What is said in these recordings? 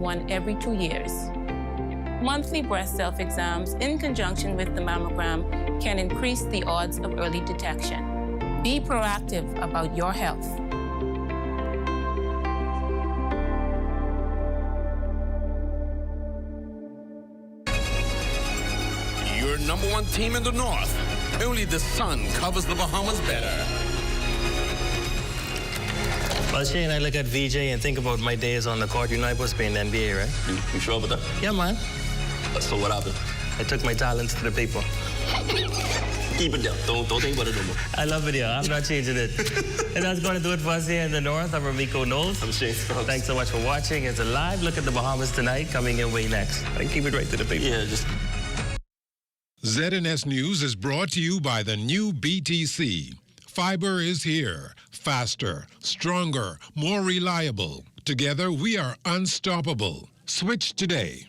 one every 2 years. Monthly breast self-exams in conjunction with the mammogram can increase the odds of early detection. Be proactive about your health. Your number one team in the North. Only the sun covers the Bahamas better. Well, Shane, I look at VJ and think about my days on the court. You know I was playing the NBA, right? You sure about that? Yeah, man. So what happened? I took my talents to the people. Keep it down. Don't think about it no more. I love it here. I'm not changing it. And that's going to do it for us here in the North. I'm Ramiko Knowles. I'm Shane Phelps. Thanks so much for watching. It's a live look at the Bahamas tonight, coming your way next. And keep it right to the people. Yeah, just... ZNS News is brought to you by the new BTC. Fiber is here. Faster, stronger, more reliable. Together, we are unstoppable. Switch today.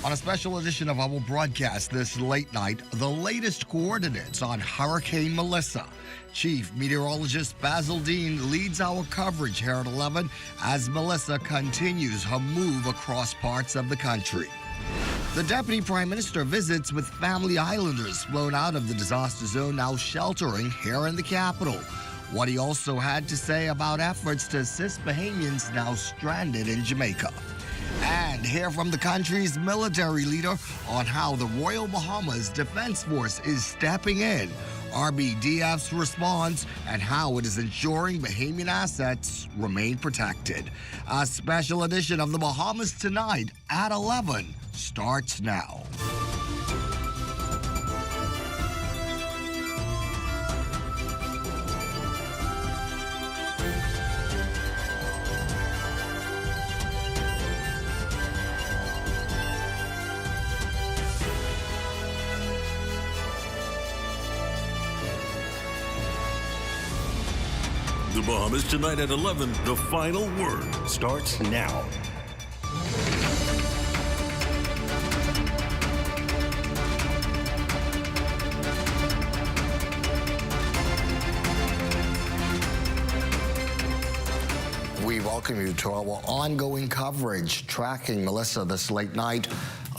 On a special edition of our broadcast this late night, the latest coordinates on Hurricane Melissa. Chief Meteorologist Basil Dean leads our coverage here at 11 as Melissa continues her move across parts of the country. The Deputy Prime Minister visits with family islanders flown out of the disaster zone now sheltering here in the capital. What he also had to say about efforts to assist Bahamians now stranded in Jamaica. And hear from the country's military leader on how the Royal Bahamas Defense Force is stepping in, RBDF's response, and how it is ensuring Bahamian assets remain protected. A special edition of the Bahamas Tonight at 11 starts now. The Bahamas Tonight at 11, the final word starts now. We welcome you to our ongoing coverage tracking Melissa this late night.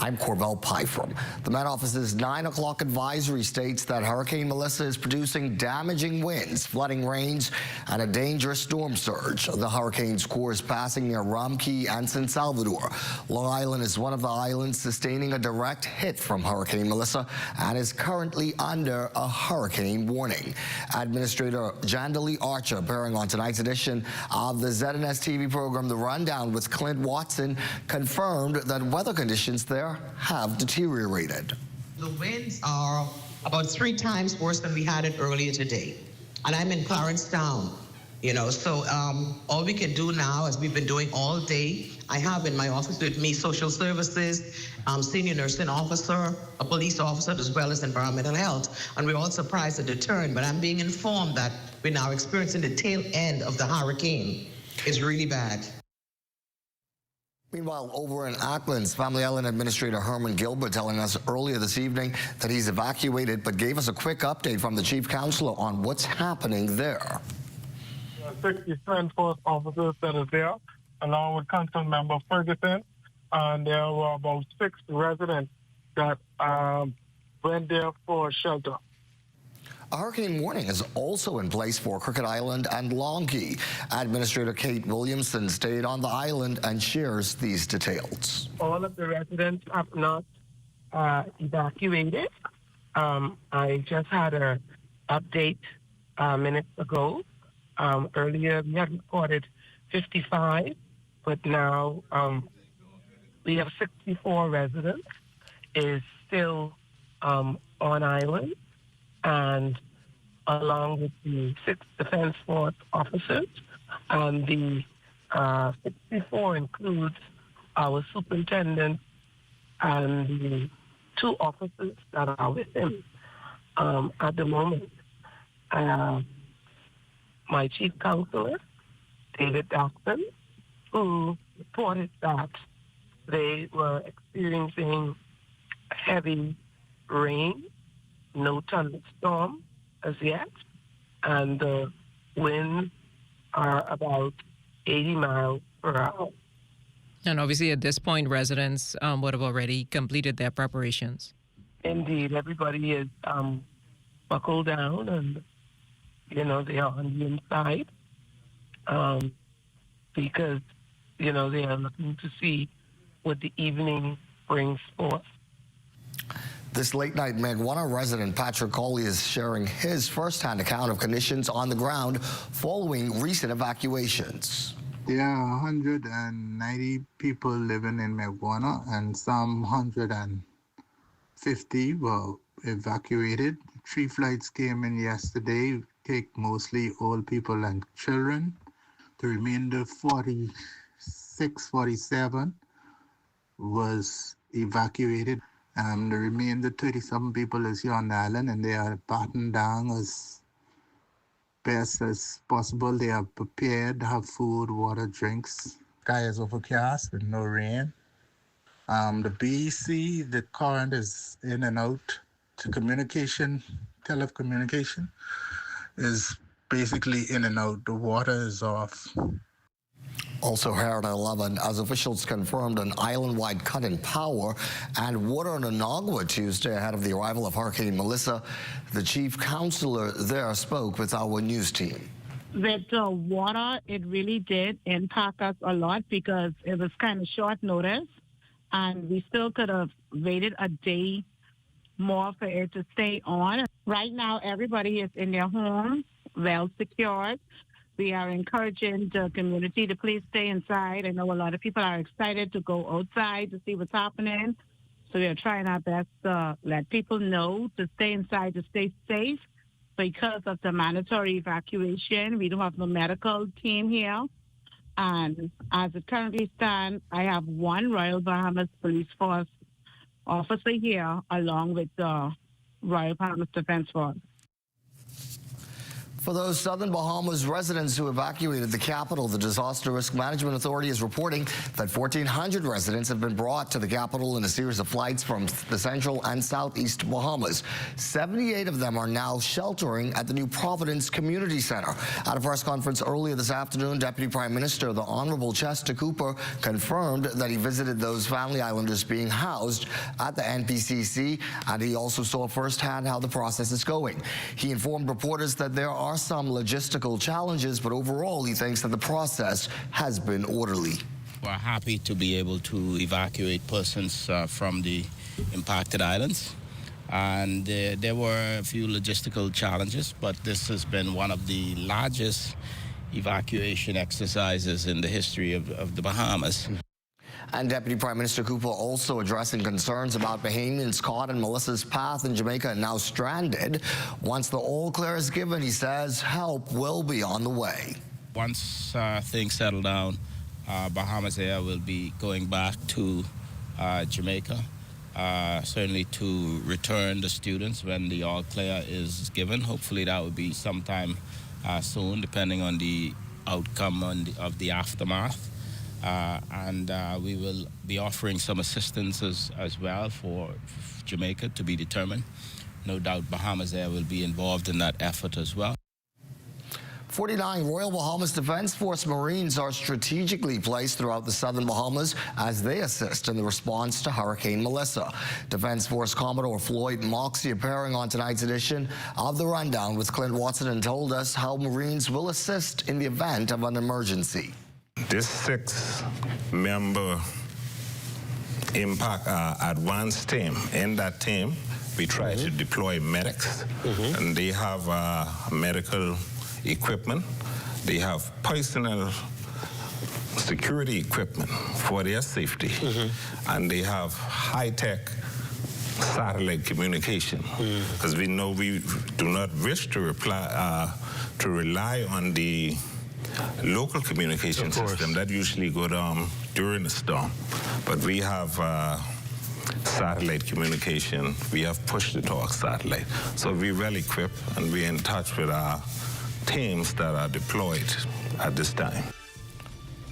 I'm Corbell Pyfrom. The Met Office's 9 o'clock advisory states that Hurricane Melissa is producing damaging winds, flooding rains, and a dangerous storm surge. The hurricane's core is passing near Rum Cay and San Salvador. Long Island is one of the islands sustaining a direct hit from Hurricane Melissa and is currently under a hurricane warning. Administrator Jandalee Archer, appearing on tonight's edition of the ZNS TV program The Rundown with Clint Watson, confirmed that weather conditions there have deteriorated. The winds are about 3 times worse than we had it earlier today. And I'm in Clarence Town, you know, so all we can do now, as we've been doing all day, I have in my office with me social services, senior nursing officer, a police officer, as well as environmental health. And we're all surprised at the turn, but I'm being informed that we're now experiencing the tail end of the hurricane. It's really bad. Meanwhile, over in Auckland's Family Island Administrator Herman Gilbert telling us earlier this evening that he's evacuated, but gave us a quick update from the Chief Counselor on what's happening there. 60 Strand Force officers that are there, along with Council Member Ferguson, and there were about 6 residents that went there for shelter. A hurricane warning is also in place for Crooked Island and Long Cay. Administrator Kate Williamson stayed on the island and shares these details. All of the residents have not evacuated. I just had an update minutes ago. Earlier, we had recorded 55, but now we have 64 residents is still on island. And along with the 6 Defense Force officers, and the 64 includes our superintendent and the 2 officers that are with him at the moment. My chief counselor, David Dawson, who reported that they were experiencing heavy rain, no thunderstorm as yet, and the winds are about 80 miles per hour. And obviously, at this point, residents would have already completed their preparations. Indeed, everybody is buckled down, and they are on the inside because they are looking to see what the evening brings forth. This late night, Maguana resident Patrick Coley is sharing his firsthand account of conditions on the ground following recent evacuations. There are 190 people living in Maguana, and some 150 were evacuated. 3 flights came in yesterday, take mostly old people and children. The remainder, 46, 47, was evacuated. The remainder 37 people is here on the island, and they are battened down as best as possible. They are prepared to have food, water, drinks. Sky is overcast with no rain. The BEC, the current is in and out. To communication, telecommunication is basically in and out. The water is off. Also here at 11, as officials confirmed an island-wide cut in power and water in Onagwa Tuesday ahead of the arrival of Hurricane Melissa. The chief counselor there spoke with our news team. With the water, it really did impact us a lot because it was kind of short notice, and we still could have waited a day more for it to stay on. Right now, everybody is in their homes, well secured. We are encouraging the community to please stay inside. I know a lot of people are excited to go outside to see what's happening. So we are trying our best to let people know to stay inside, to stay safe. Because of the mandatory evacuation, we don't have no medical team here. And as it currently stands, I have one Royal Bahamas Police Force officer here along with the Royal Bahamas Defense Force. For those southern Bahamas residents who evacuated the capital, the Disaster Risk Management Authority is reporting that 1,400 residents have been brought to the capital in a series of flights from the central and southeast Bahamas. 78 of them are now sheltering at the New Providence Community Center. At a press conference earlier this afternoon, Deputy Prime Minister, the Honorable Chester Cooper, confirmed that he visited those family islanders being housed at the NPCC, and he also saw firsthand how the process is going. He informed reporters that there are some logistical challenges, but overall he thinks that the process has been orderly. We're happy to be able to evacuate persons from the impacted islands, and there were a few logistical challenges, but this has been one of the largest evacuation exercises in the history of the Bahamas. And Deputy Prime Minister Cooper also addressing concerns about Bahamians caught in Melissa's path in Jamaica and now stranded. Once the all clear is given, he says help will be on the way. Once things settle down, Bahamas Air will be going back to Jamaica, certainly to return the students when the all clear is given. Hopefully that will be sometime soon, depending on the outcome of the aftermath. And we will be offering some assistance as well for Jamaica to be determined. No doubt Bahamas Air will be involved in that effort as well. 49 Royal Bahamas Defense Force Marines are strategically placed throughout the southern Bahamas as they assist in the response to Hurricane Melissa. Defense Force Commodore Floyd Moxie appearing on tonight's edition of The Rundown with Clint Watson and told us how Marines will assist in the event of an emergency. This 6-member impact advanced team, in that team, we try to deploy medics, and they have medical equipment. They have personal security equipment for their safety, and they have high-tech satellite communication, because we know we do not wish to rely on the local communication system that usually go down during the storm. But we have satellite communication. We have push-to-talk satellite. So we're well equipped, and we're in touch with our teams that are deployed at this time.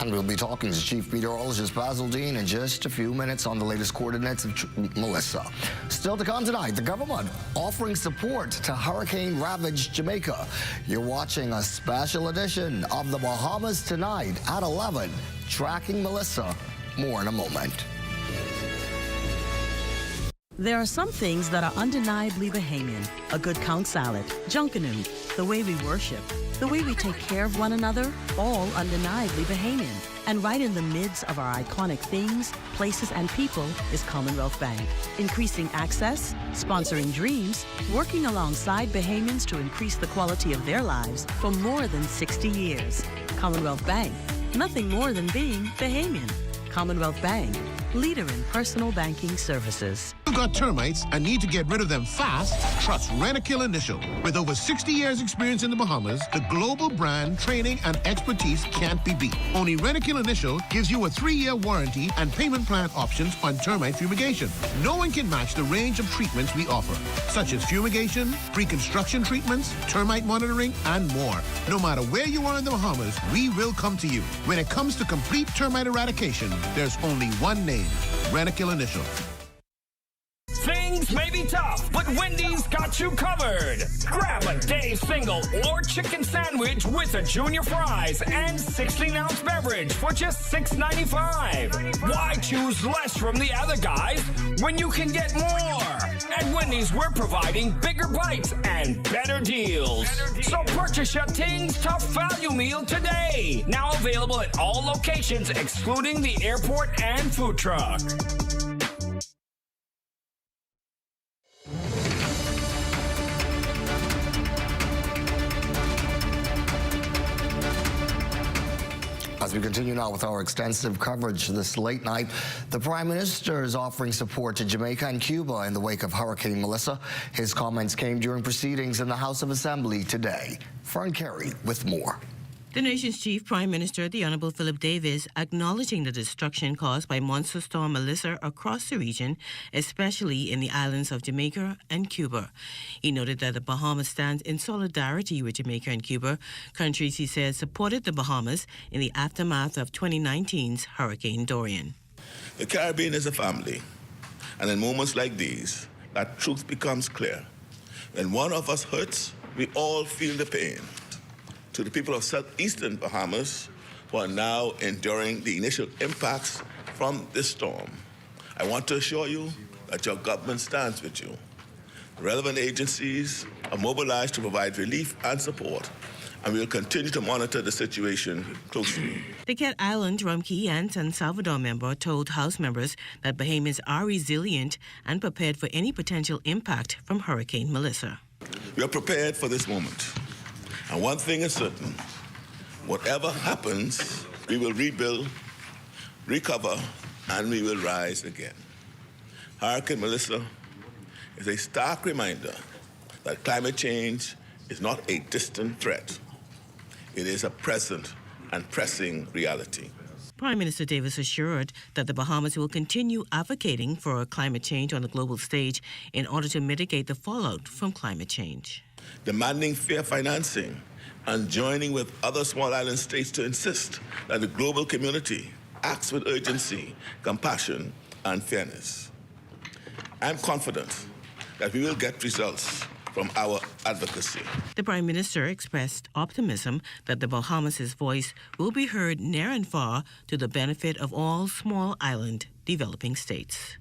And we'll be talking to Chief Meteorologist Basil Dean in just a few minutes on the latest coordinates of Melissa. Still to come tonight, the government offering support to hurricane-ravaged Jamaica. You're watching a special edition of the Bahamas Tonight at 11, tracking Melissa More in a moment. There are some things that are undeniably Bahamian. A good count salad, junkanoo, the way we worship, the way we take care of one another, all undeniably Bahamian. And right in the midst of our iconic things, places, and people is Commonwealth Bank. Increasing access, sponsoring dreams, working alongside Bahamians to increase the quality of their lives for more than 60 years. Commonwealth Bank, nothing more than being Bahamian. Commonwealth Bank, leader in personal banking services. You got termites and need to get rid of them fast? Trust Rent-A-Kill Initial. With over 60 years experience in the Bahamas, the global brand, training, and expertise can't be beat. Only Rent-A-Kill Initial gives you a 3-year warranty and payment plan options on termite fumigation. No one can match the range of treatments we offer, such as fumigation, pre-construction treatments, termite monitoring, and more. No matter where you are in the Bahamas, we will come to you. When it comes to complete termite eradication, there's only one name, Rent-A-Kill Initial. Things may be tough, but Wendy's got you covered. Grab a day single or chicken sandwich with a junior fries and 16-ounce beverage for just $6.95. Why choose less from the other guys when you can get more? At Wendy's, we're providing bigger bites and better deals. So purchase your Tings Tough Value Meal today. Now available at all locations, excluding the airport and food truck. As we continue now with our extensive coverage this late night, the Prime Minister is offering support to Jamaica and Cuba in the wake of Hurricane Melissa. His comments came during proceedings in the House of Assembly today. Fern Carey with more. The nation's chief prime minister, the Honorable Philip Davis, acknowledging the destruction caused by monster storm Melissa across the region, especially in the islands of Jamaica and Cuba. He noted that the Bahamas stands in solidarity with Jamaica and Cuba, countries he says supported the Bahamas in the aftermath of 2019's Hurricane Dorian. The Caribbean is a family, and in moments like these, that truth becomes clear. When one of us hurts, we all feel the pain. To the people of southeastern Bahamas who are now enduring the initial impacts from this storm, I want to assure you that your government stands with you. Relevant agencies are mobilized to provide relief and support, and we will continue to monitor the situation closely. The Cat Island, Rumkey, and San Salvador member told House members that Bahamians are resilient and prepared for any potential impact from Hurricane Melissa. We are prepared for this moment. And one thing is certain, whatever happens, we will rebuild, recover, and we will rise again. Hurricane Melissa is a stark reminder that climate change is not a distant threat. It is a present and pressing reality. Prime Minister Davis assured that the Bahamas will continue advocating for climate change on the global stage in order to mitigate the fallout from climate change. Demanding fair financing and joining with other small island states to insist that the global community acts with urgency, compassion, and fairness. I'm confident that we will get results from our advocacy. The Prime Minister expressed optimism that the Bahamas' voice will be heard near and far to the benefit of all small island developing states.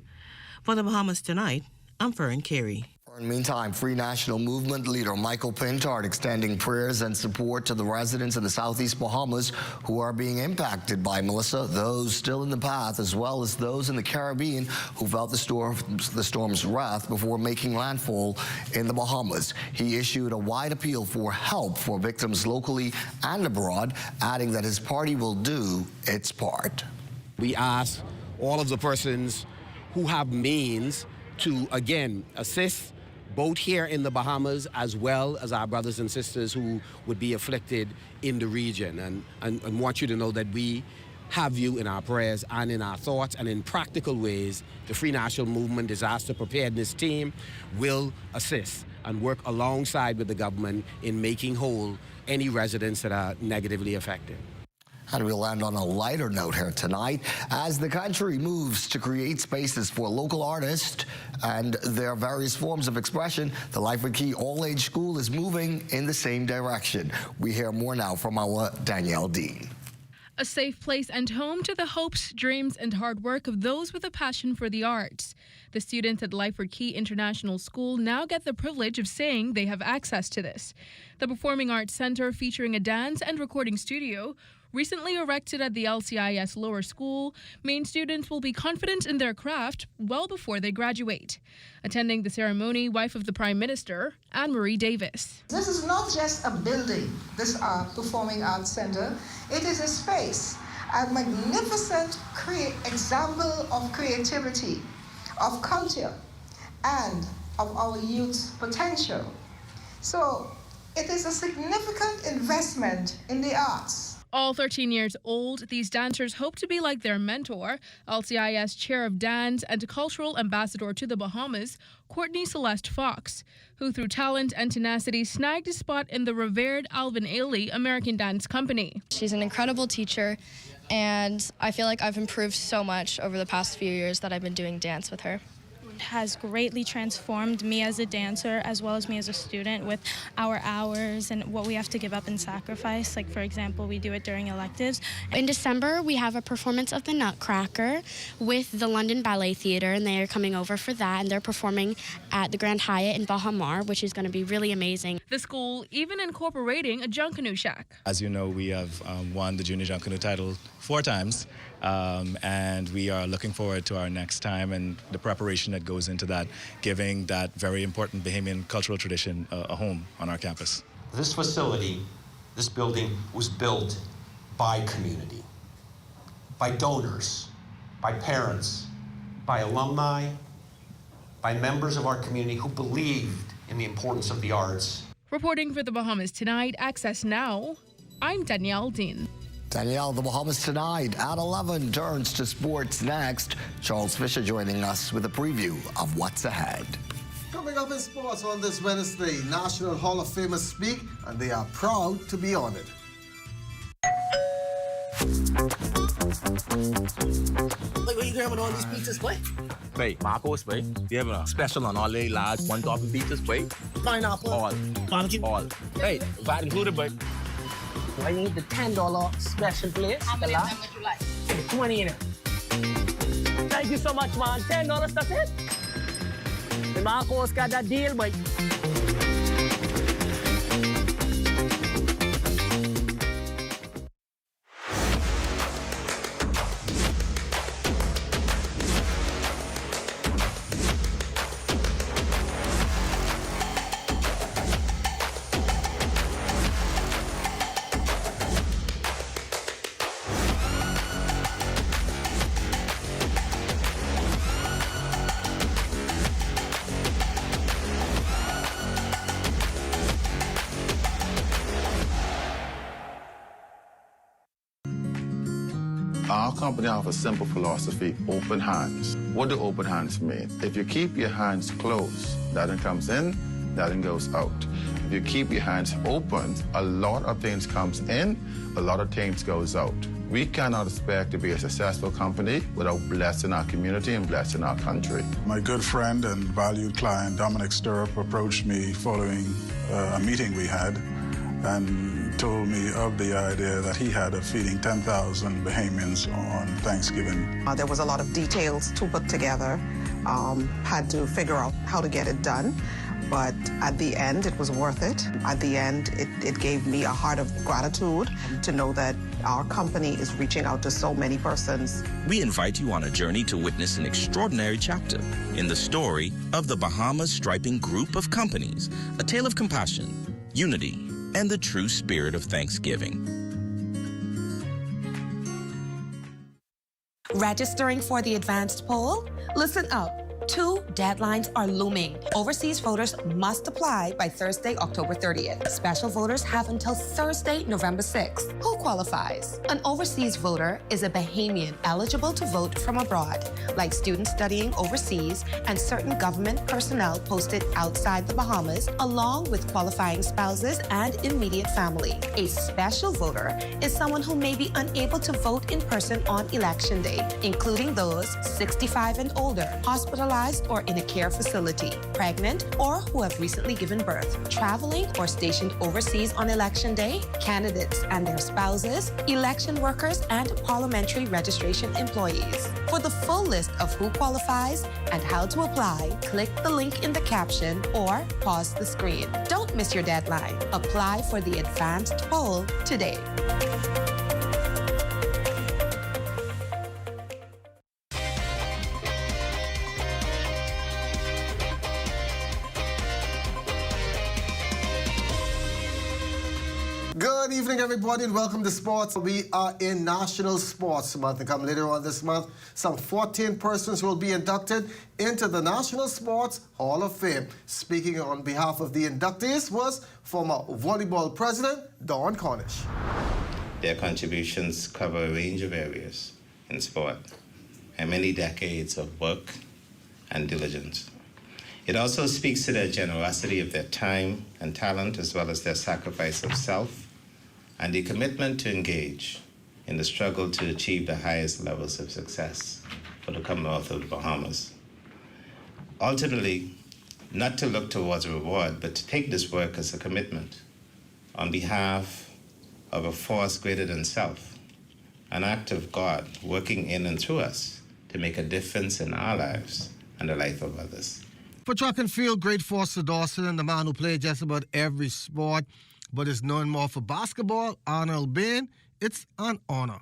For the Bahamas Tonight, I'm Fern Carey. In the meantime, Free National Movement leader Michael Pintard extending prayers and support to the residents of the Southeast Bahamas who are being impacted by Melissa, those still in the path, as well as those in the Caribbean who felt the storm's wrath before making landfall in the Bahamas. He issued a wide appeal for help for victims locally and abroad, adding that his party will do its part. We ask all of the persons who have means to, again, assist both here in the Bahamas as well as our brothers and sisters who would be afflicted in the region. And want you to know that we have you in our prayers and in our thoughts, and in practical ways, the Free National Movement Disaster Preparedness Team will assist and work alongside with the government in making whole any residents that are negatively affected. And we'll end on a lighter note here tonight as the country moves to create spaces for local artists and their various forms of expression. The Life with Key All-Age School is moving in the same direction. We hear more now from our Danielle Dean. a safe place and home to the hopes, dreams, and hard work of those with a passion for the arts. The students at Life for Key International School now get the privilege of saying they have access to this. The Performing Arts Center, featuring a dance and recording studio, recently erected at the LCIS Lower School, means students will be confident in their craft well before they graduate. Attending the ceremony, wife of the Prime Minister, Anne-Marie Davis. This is not just a building, this Performing Arts Center. It is a space, a magnificent example of creativity, of culture, and of our youth's potential. So it is a significant investment in the arts. All 13 years old, these dancers hope to be like their mentor, LCIS Chair of Dance and Cultural Ambassador to the Bahamas, Courtney Celeste Fox, who through talent and tenacity snagged a spot in the revered Alvin Ailey American Dance Company. She's an incredible teacher, and I feel like I've improved so much over the past few years that I've been doing dance with her. Has greatly transformed me as a dancer as well as me as a student with our hours and what we have to give up and sacrifice. Like, for example, we do it during electives. In December, we have a performance of the Nutcracker with the London Ballet Theatre, and they are coming over for that, and they're performing at the Grand Hyatt in Bahamas, which is going to be really amazing. The school even incorporating a Junkanoo Shack. As you know, we have won the Junior Junkanoo title 4 times, and we are looking forward to our next time and the preparation that goes into that, giving that very important Bahamian cultural tradition a home on our campus. This facility, this building, was built by community, by donors, by parents, by alumni, by members of our community who believed in the importance of the arts. Reporting for the Bahamas Tonight, Access Now, I'm Danielle Dean. Danielle, the Bahamas Tonight at 11 turns to sports next. Charles Fisher joining us with a preview of what's ahead. Coming up in sports on this Wednesday, National Hall of Famers speak, and they are proud to be honored. Like, what are you grabbing all these pizzas, boy? Wait, Marcos, wait. You have a special on all the large one-topping pizzas, wait. Pineapple. All. Barbecue. All. Hey, that included, boy. I need the $10 special place. How many of them would you like? 20 in it. Thank you so much, man. $10, that's it? The Marcos got that deal, boy. Our company offers a simple philosophy, open hands. What do open hands mean? If you keep your hands closed, nothing comes in, nothing goes out. If you keep your hands open, a lot of things comes in, a lot of things goes out. We cannot expect to be a successful company without blessing our community and blessing our country. My good friend and valued client, Dominic Stirrup, approached me following a meeting we had and told me of the idea that he had of feeding 10,000 Bahamians on Thanksgiving. There was a lot of details to put together, had to figure out how to get it done. But at the end, it was worth it. At the end, it gave me a heart of gratitude to know that our company is reaching out to so many persons. We invite you on a journey to witness an extraordinary chapter in the story of the Bahamas Striping Group of Companies, a tale of compassion, unity, and the true spirit of Thanksgiving. Registering for the advanced poll? Listen up. 2 deadlines are looming. Overseas voters must apply by Thursday, October 30th. Special voters have until Thursday, November 6th. Who qualifies? An overseas voter is a Bahamian eligible to vote from abroad, like students studying overseas and certain government personnel posted outside the Bahamas, along with qualifying spouses and immediate family. A special voter is someone who may be unable to vote in person on election day, including those 65 and older, hospitalized hospitalized or in a care facility, pregnant, or who have recently given birth, traveling or stationed overseas on election day, candidates and their spouses, election workers, and parliamentary registration employees. For the full list of who qualifies and how to apply, click the link in the caption or pause the screen. Don't miss your deadline. Apply for the advanced poll today. Good evening, everybody, and welcome to Sports. We are in National Sports Month, and come later on this month, some 14 persons will be inducted into the National Sports Hall of Fame. Speaking on behalf of the inductees was former volleyball president Don Cornish. Their contributions cover a range of areas in sport and many decades of work and diligence. It also speaks to their generosity of their time and talent, as well as their sacrifice of self and the commitment to engage in the struggle to achieve the highest levels of success for the Commonwealth of the Bahamas. Ultimately, not to look towards a reward, but to take this work as a commitment on behalf of a force greater than self, an act of God working in and through us to make a difference in our lives and the life of others. For track and field, great Foster Dawson, the man who played just about every sport, but is known more for basketball, Arnold Bain, it's an honor.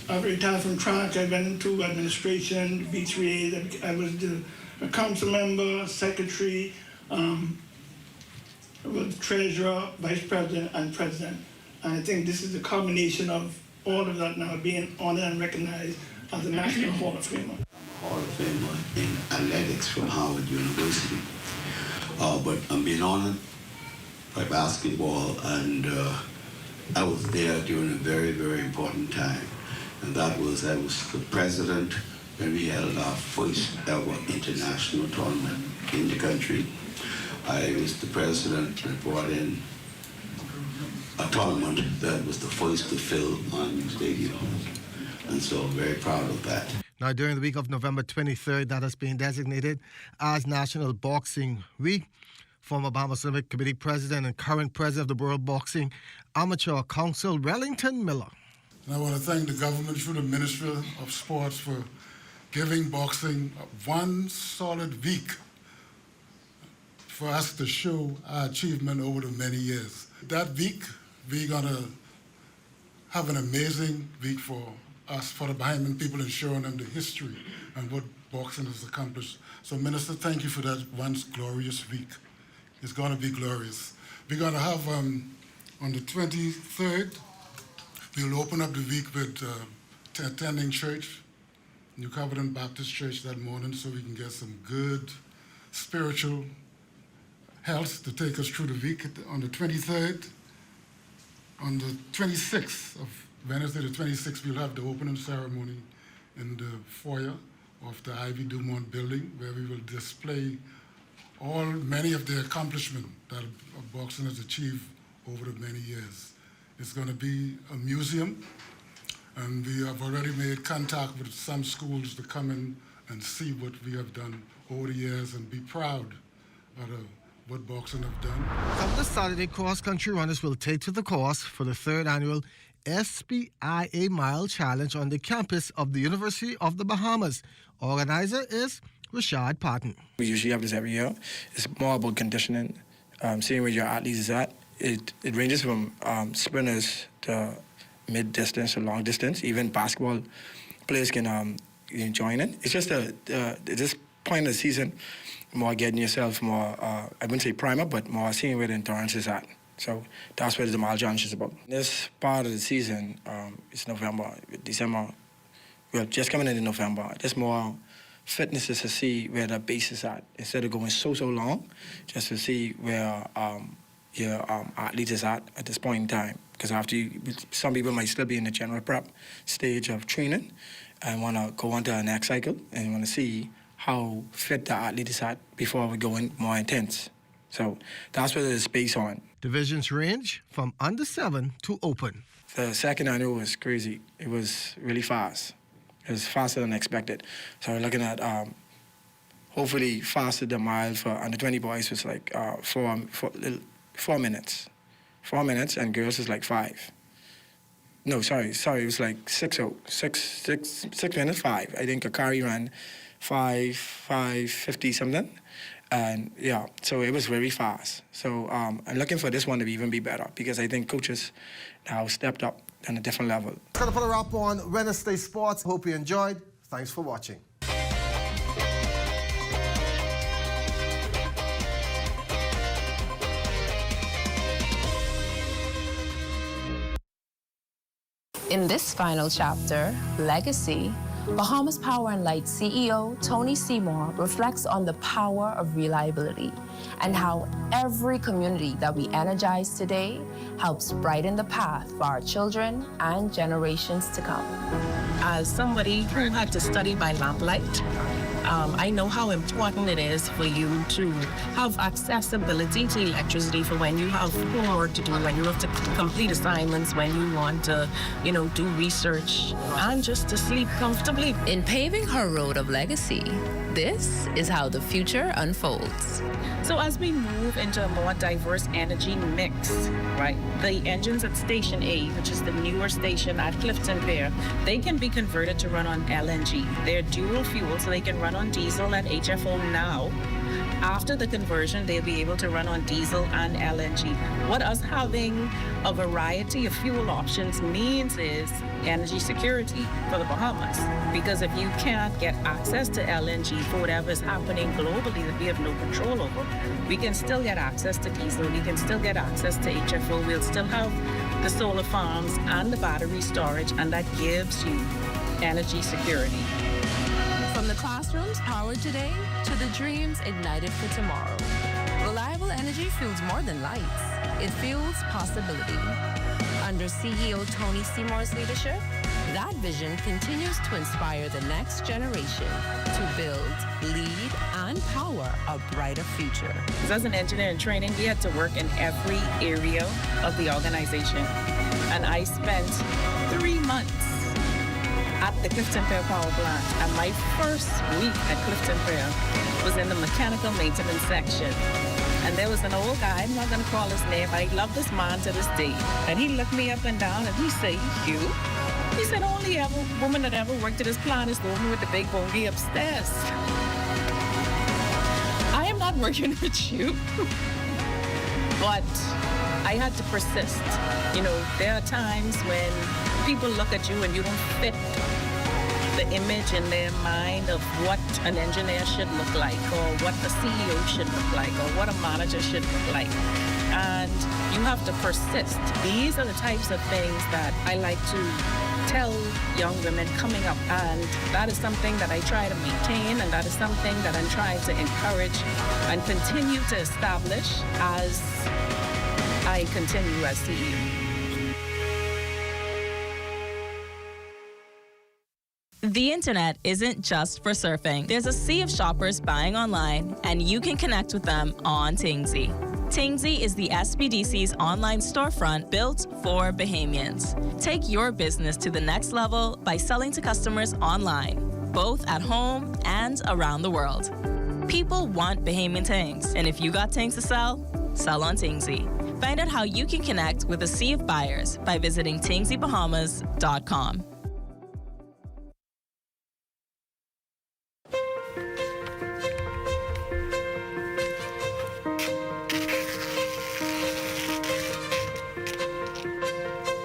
I've retired from track. I went into administration, B3A. I was a council member, secretary, I was treasurer, vice president, and president. And I think this is the culmination of all of that now being honored and recognized as a National Hall of Famer. Hall of Famer in athletics from Howard University. But I'm being honored by basketball, and I was there during a very, very important time. And that was, I was the president when we held our first ever international tournament in the country. I was the president that brought in a tournament that was the first to fill on stadium. And so I'm very proud of that. Now, during the week of November 23rd, that has been designated as National Boxing Week. Former Bahamas Olympic Committee President and current President of the World Boxing Amateur Council, Wellington Miller. And I want to thank the government through the Ministry of Sports for giving boxing one solid week for us to show our achievement over the many years. That week, we're going to have an amazing week for us, for the Bahamian people, and showing them the history and what boxing has accomplished. So, Minister, thank you for that once glorious week. It's going to be glorious. We're going to have, on the 23rd, we'll open up the week with attending church, New Covenant Baptist Church that morning, so we can get some good spiritual health to take us through the week. On the 23rd, on the 26th of Wednesday, the 26th, we'll have the opening ceremony in the foyer of the Ivy Dumont building, where we will display many of the accomplishments that boxing has achieved over the many years. It's going to be a museum, and we have already made contact with some schools to come in and see what we have done over the years and be proud of what boxing have done. Come this Saturday, cross-country runners will take to the course for the third annual SBIA Mile Challenge on the campus of the University of the Bahamas. Organizer is Rashad Patton. We usually have this every year. It's more about conditioning, seeing where your athletes is at. It ranges from sprinters to mid-distance to long distance. Even basketball players can join in. It's just at this point of the season, more getting yourself more, I wouldn't say primer, but more seeing where the endurance is at. So that's what the Mile Challenge is about. This part of the season, it's November, December. We're just coming into November. There's more fitness is to see where the base is at, instead of going so long, just to see where your athlete is at this point in time. Because some people might still be in the general prep stage of training and want to go on to the next cycle and want to see how fit the athlete is at before we go in more intense. So that's what it is based on. Divisions range from under 7 to open. The second annual was crazy. It was really fast. It was faster than expected. So we're looking at hopefully faster the mile for under 20 boys was like 4 minutes. 4 minutes, and girls is like 5. No, sorry, it was like 6 minutes 5. I think Akari ran 5:50 something, and yeah, so it was very fast. So I'm looking for this one to even be better because I think coaches now stepped up on a different level. Gonna put a wrap on Wednesday Sports. Hope you enjoyed. Thanks for watching. In this final chapter, Legacy, Bahamas Power and Light CEO Tony Seymour reflects on the power of reliability and how every community that we energize today helps brighten the path for our children and generations to come. As somebody who had to study by lamplight, I know how important it is for you to have accessibility to electricity for when you have homework to do, when you have to complete assignments, when you want to, do research, and just to sleep comfortably. In paving her road of legacy, this is how the future unfolds. So as we move into a more diverse energy mix, right, the engines at Station A, which is the newer station at Clifton Pier, they can be converted to run on LNG. They're dual fuel, so they can run on diesel and HFO now. After the conversion, they'll be able to run on diesel and LNG. What us having a variety of fuel options means is energy security for the Bahamas. Because if you can't get access to LNG for whatever is happening globally that we have no control over, we can still get access to diesel, we can still get access to HFO, we'll still have the solar farms and the battery storage, and that gives you energy security. From the classrooms powered today to the dreams ignited for tomorrow, reliable energy fuels more than lights. It fuels possibility. Under CEO Tony Seymour's leadership, that vision continues to inspire the next generation to build, lead, and power a brighter future. As an engineer in training, we had to work in every area of the organization. And I spent 3 months at the Clifton Pier Power Plant, and my first week at Clifton Pier was in the mechanical maintenance section. And there was an old guy, I'm not gonna call his name, but I love this man to this day. And he looked me up and down and he said, "You?" He said, "Only ever woman that ever worked at this plant is the woman with the big bogey upstairs." I am not working with you, but I had to persist. There are times when people look at you and you don't fit the image in their mind of what an engineer should look like, or what the CEO should look like, or what a manager should look like. And you have to persist. These are the types of things that I like to tell young women coming up, and that is something that I try to maintain, and that is something that I'm trying to encourage and continue to establish as I continue as CEO. The internet isn't just for surfing. There's a sea of shoppers buying online, and you can connect with them on Tingsy. Tingsy is the SBDC's online storefront built for Bahamians. Take your business to the next level by selling to customers online, both at home and around the world. People want Bahamian things, and if you got things to sell, sell on Tingsy. Find out how you can connect with a sea of buyers by visiting tingsybahamas.com.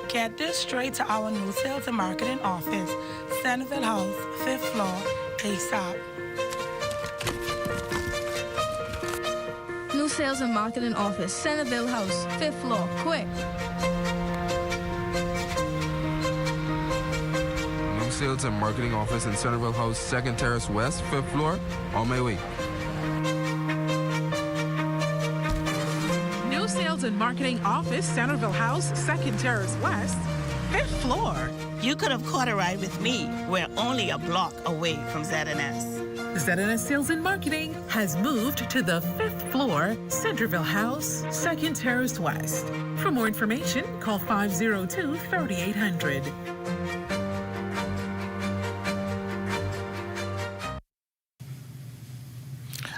Get this straight to our new sales and marketing office, Centerville House, 5th floor, ASAP. New sales and marketing office, Centerville House, 5th floor, quick. New sales and marketing office in Centerville House, 2nd Terrace West, 5th floor, on my way. Sales and Marketing Office, Centerville House, 2nd Terrace West, 5th floor. You could have caught a ride with me. We're only a block away from ZNS. ZNS Sales and Marketing has moved to the 5th floor, Centerville House, 2nd Terrace West. For more information, call 502-3800.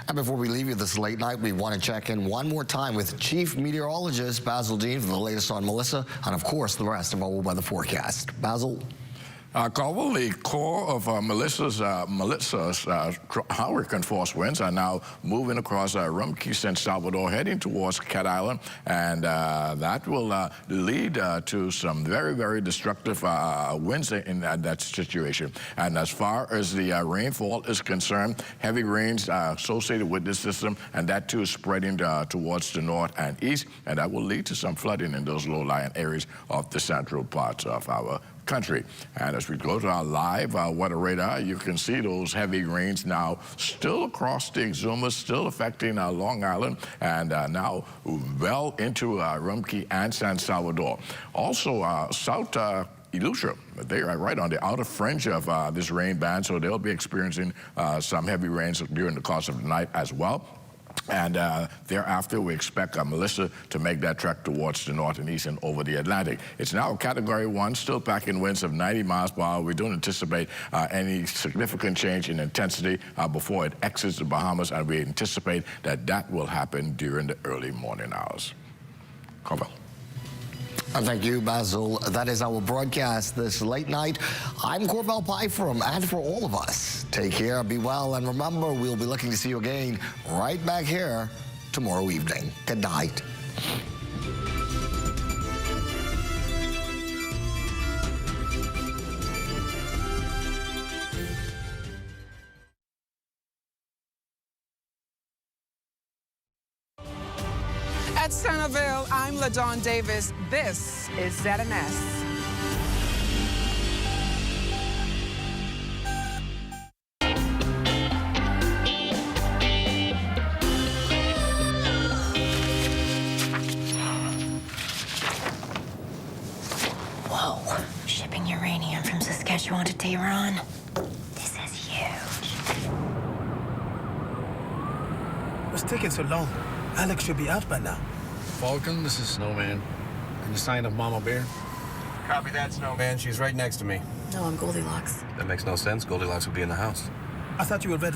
And before we leave you this late night, we want to check in one more time with Chief Meteorologist Basil Dean for the latest on Melissa and, of course, the rest of our weather forecast. Basil? Carvel, the core of Melissa's hurricane force winds are now moving across Rumkey, San Salvador, heading towards Cat Island, and that will lead to some very, very destructive winds in that situation. And as far as the rainfall is concerned, heavy rains associated with this system, and that too is spreading towards the north and east, and that will lead to some flooding in those low-lying areas of the central parts of our country. And as we go to our live weather radar, you can see those heavy rains now still across the Exuma, still affecting Long Island, and now well into Rumkey and San Salvador. Also, South Elucia, they are right on the outer fringe of this rain band, so they'll be experiencing some heavy rains during the course of the night as well. And thereafter, we expect Melissa to make that trek towards the north and east and over the Atlantic. It's now a Category 1, still packing winds of 90 miles per hour. We don't anticipate any significant change in intensity before it exits the Bahamas, and we anticipate that that will happen during the early morning hours. Carvel. And thank you, Basil. That is our broadcast this late night. I'm Corbell Pyfrom, and for all of us, take care, be well, and remember, we'll be looking to see you again right back here tomorrow evening. Good night. At Centerville, I'm LaDawn Davis. This is ZNS. Whoa, shipping uranium from Saskatchewan to Tehran. This is huge. What's taking so long? Alex should be out by now. Falcon, this is Snowman. Can you sign of Mama Bear? Copy that, Snowman. She's right next to me. No, I'm Goldilocks. That makes no sense. Goldilocks would be in the house. I thought you were Red